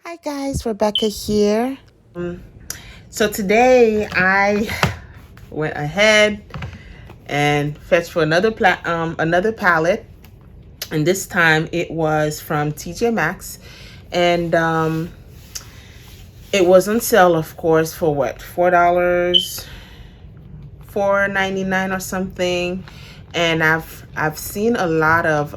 Hi guys, Rebecca here. So today I went ahead and fetched for another palette, and this time it was from TJ Maxx, and it was on sale, of course, for what, $4, $4.99 or something. And I've seen a lot of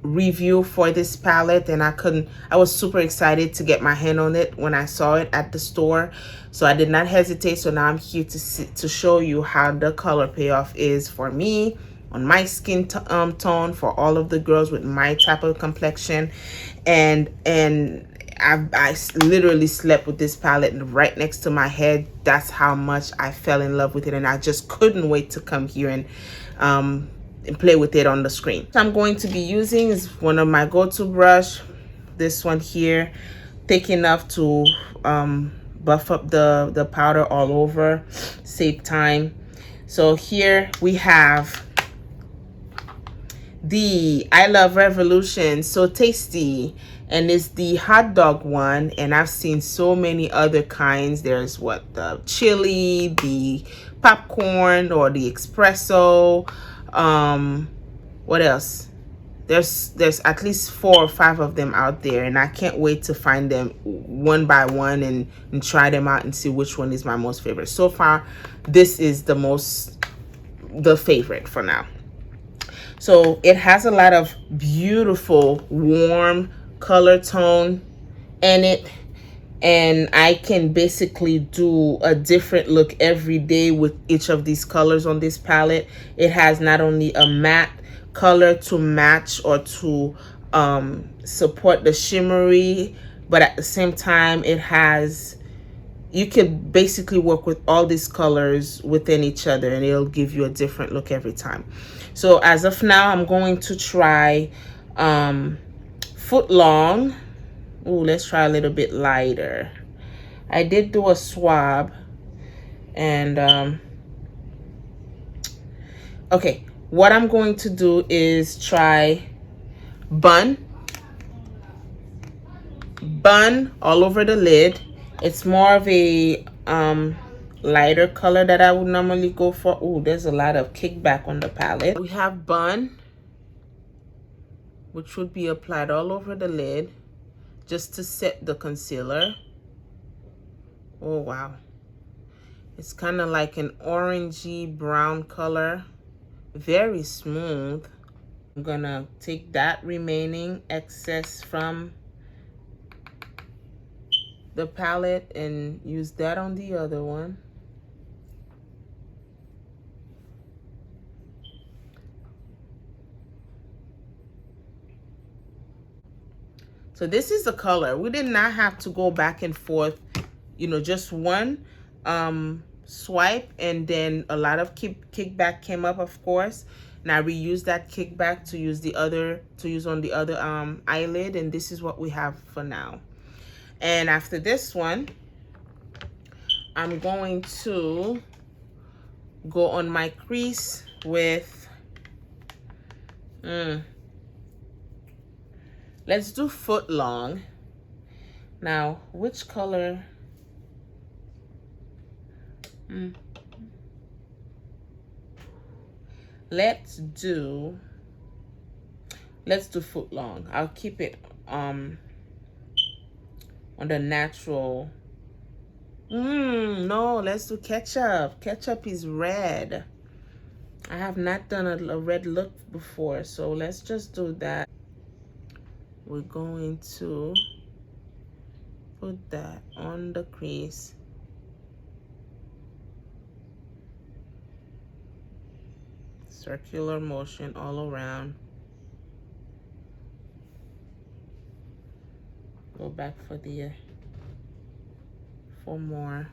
review for this palette, and I was super excited to get my hand on it when I saw it at the store, so I did not hesitate. So now I'm here to show you how the color payoff is for me on my skin tone, for all of the girls with my type of complexion. And I literally slept with this palette right next to my head. That's how much I fell in love with it, and I just couldn't wait to come here and play with it on the screen. So I'm going to be using is one of my go-to brush, this one here, thick enough to buff up the powder all over, save time. So here we have the I Love Revolution So Tasty, and it's the hot dog one, and I've seen so many other kinds. There's what, the chili, the popcorn, or the espresso. What else? There's at least 4 or 5 of them out there, and I can't wait to find them one by one and try them out and see which one is my most favorite. So far, this is the favorite for now. So it has a lot of beautiful warm color tone in it, and I can basically do a different look every day with each of these colors on this palette. It has not only a matte color to match or to support the shimmery, but at the same time it has, you could basically work with all these colors within each other, and it'll give you a different look every time. So as of now, I'm going to try Footlong. Ooh, let's try a little bit lighter. I did do a swab, and okay, what I'm going to do is try Bun all over the lid. It's more of a lighter color that I would normally go for. Ooh, there's a lot of kickback on the palette. We have Bun, which would be applied all over the lid just to set the concealer. Oh wow, it's kind of like an orangey brown color, very smooth. I'm gonna take that remaining excess from the palette and use that on the other one. So this is the color. We did not have to go back and forth, you know, just one swipe, and then a lot of kickback came up, of course, and I reused that kickback to use on the other eyelid, and this is what we have for now. And after this one, I'm going to go on my crease with let's do Footlong. Now, which color? Let's do Footlong. I'll keep it on the natural. No, let's do Ketchup. Ketchup is red. I have not done a red look before, so let's just do that. We're going to put that on the crease. Circular motion all around. Go back for more.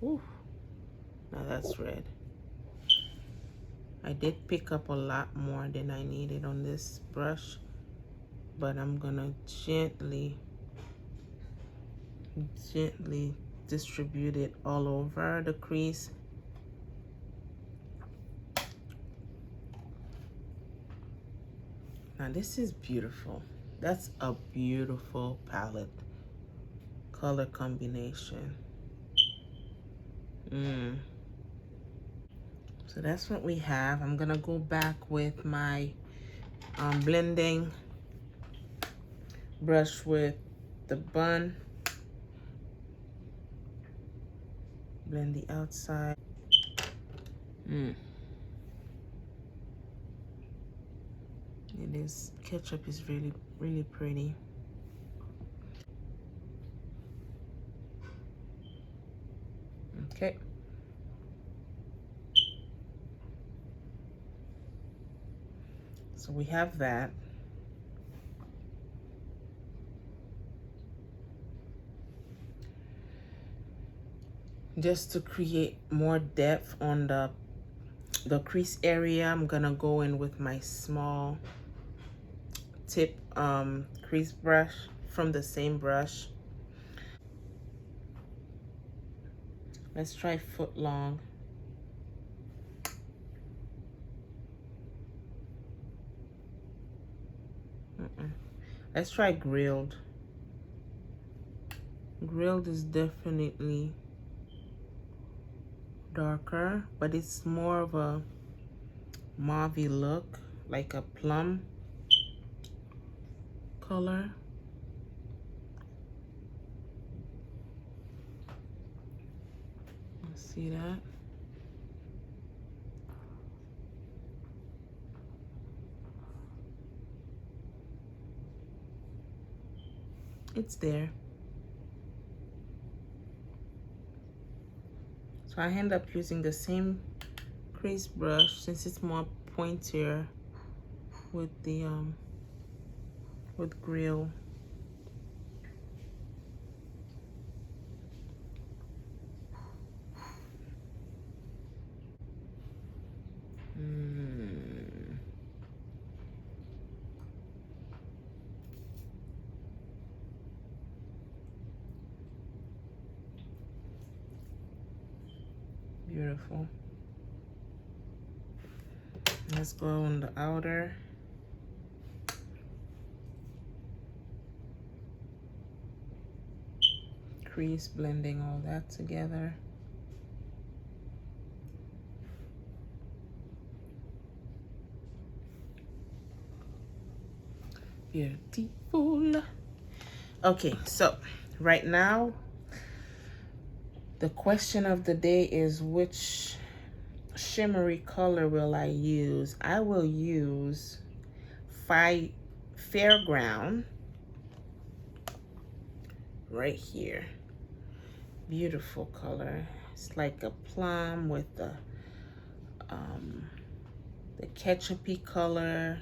Ooh, now that's red. I did pick up a lot more than I needed on this brush, but I'm gonna gently distribute it all over the crease. Now this is beautiful. That's a beautiful palette color combination. So that's what we have. I'm gonna go back with my blending brush with the bun. Blend the outside. It is, ketchup is really, really pretty. Okay. So we have that. Just to create more depth on the crease area, I'm gonna go in with my small tip crease brush from the same brush. Let's try Footlong. Let's try Grilled. Grilled is definitely darker, but it's more of a mauvey look, like a plum color. See that? It's there. So I end up using the same crease brush since it's more pointier with the with Grill. Beautiful. Let's go on the outer. Crease, blending all that together. Beautiful. Okay, so right now the question of the day is, which shimmery color will I use? I will use Fairground right here. Beautiful color. It's like a plum with the ketchupy color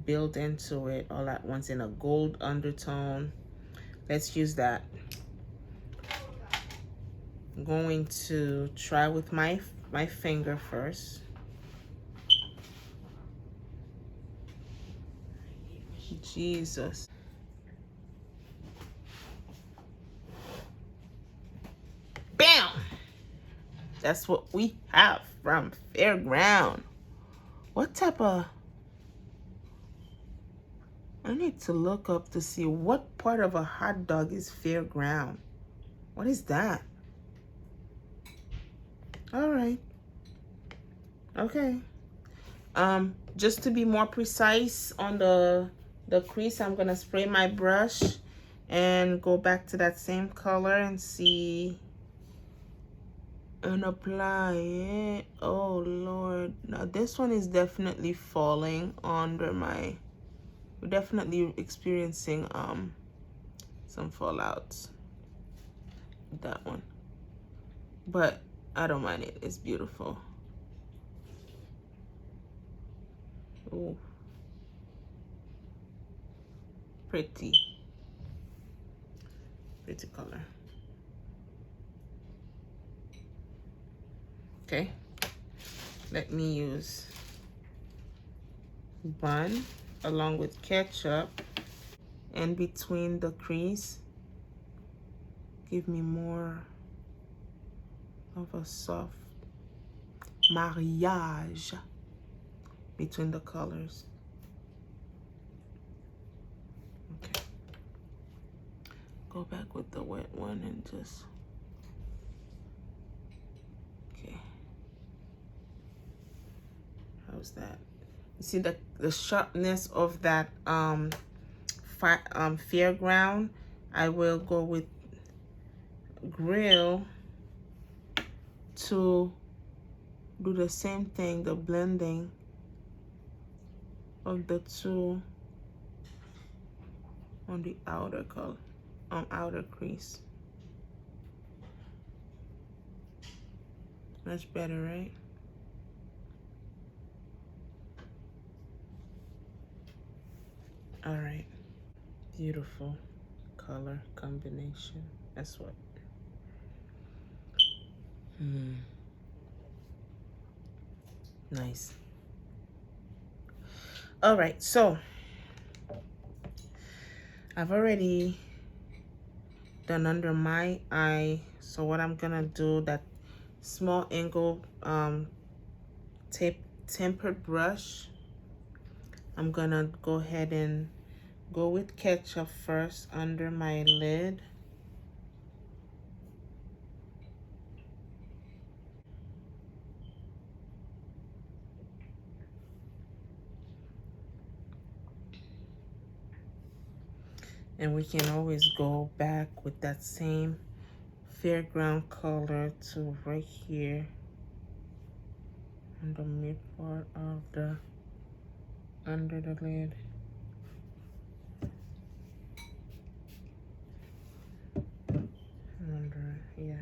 built into it all at once in a gold undertone. Let's use that. I'm going to try with my finger first. Jesus. Bam! That's what we have from Fairground. What type of... I need to look up to see what part of a hot dog is Fairground. What is that? All right. Okay. Just to be more precise on the crease, I'm gonna spray my brush and go back to that same color and see and apply it. Oh Lord. Now this one is definitely falling under my... We're definitely experiencing some fallouts with that one, but I don't mind it. It's beautiful. Ooh, pretty color. Okay, let me use bun along with ketchup and between the crease, give me more of a soft mariage between the colors. go back with the wet one and just, okay. How's that? You see the sharpness of that Fairground. I will go with Grill to do the same thing, the blending of the two on the outer color, outer crease. Much better, right? All right, beautiful color combination. That's what. Nice. All right, so I've already done under my eye. So what I'm gonna do, that small angle tempered brush, I'm gonna go ahead and go with Ketchup first under my lid. And we can always go back with that same Fairground color to right here on the mid part of the under the lid. Under, yeah.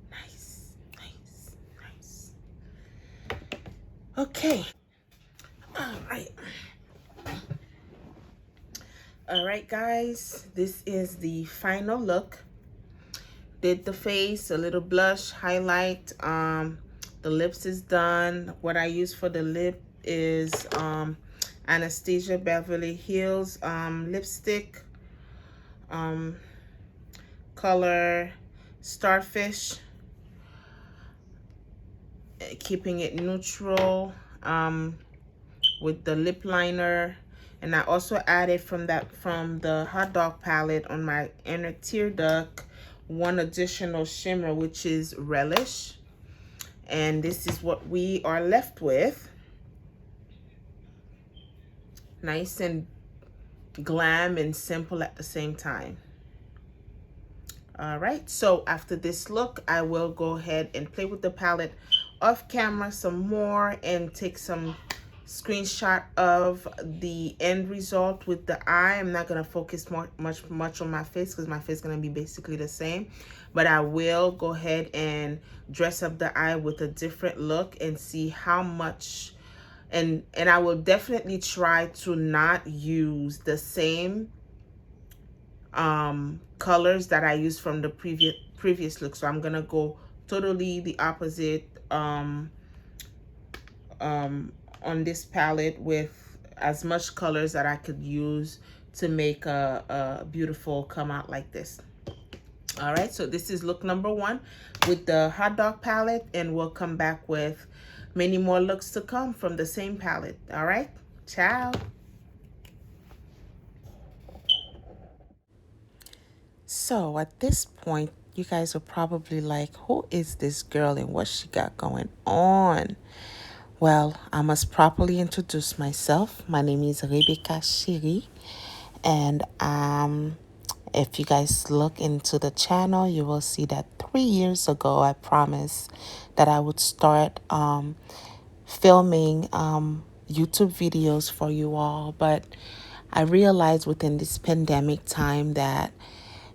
Nice, nice, nice. Okay. All right, guys, this is the final look. Did the face, a little blush, highlight. The lips is done. What I use for the lip is Anastasia Beverly Hills lipstick, color Starfish, keeping it neutral with the lip liner. And I also added from the Hotdog palette on my inner tear duct one additional shimmer, which is Relish. And this is what we are left with. Nice and glam and simple at the same time. All right, so after this look, I will go ahead and play with the palette off camera some more and take some screenshot of the end result with the eye. I'm not gonna focus much on my face because my face is gonna be basically the same, but I will go ahead and dress up the eye with a different look and see how much. And I will definitely try to not use the same colors that I used from the previous look. So I'm gonna go totally the opposite on this palette with as much colors that I could use to make a beautiful come out like this. All right, so this is look number 1 with the Hotdog palette, and we'll come back with many more looks to come from the same palette. All right, ciao. So at this point, you guys are probably like, who is this girl and what she got going on? Well, I must properly introduce myself. My name is Rebecca Shiri, and if you guys look into the channel, you will see that 3 years ago, I promised that I would start filming YouTube videos for you all. But I realized within this pandemic time that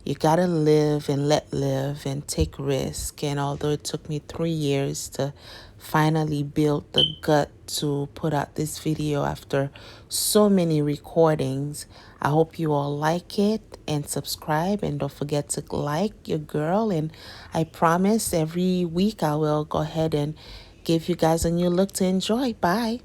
you gotta live and let live and take risk. And although it took me 3 years to finally build the gut to put out this video after so many recordings, I hope you all like it and subscribe, and don't forget to like your girl. And I promise every week I will go ahead and give you guys a new look to enjoy. Bye.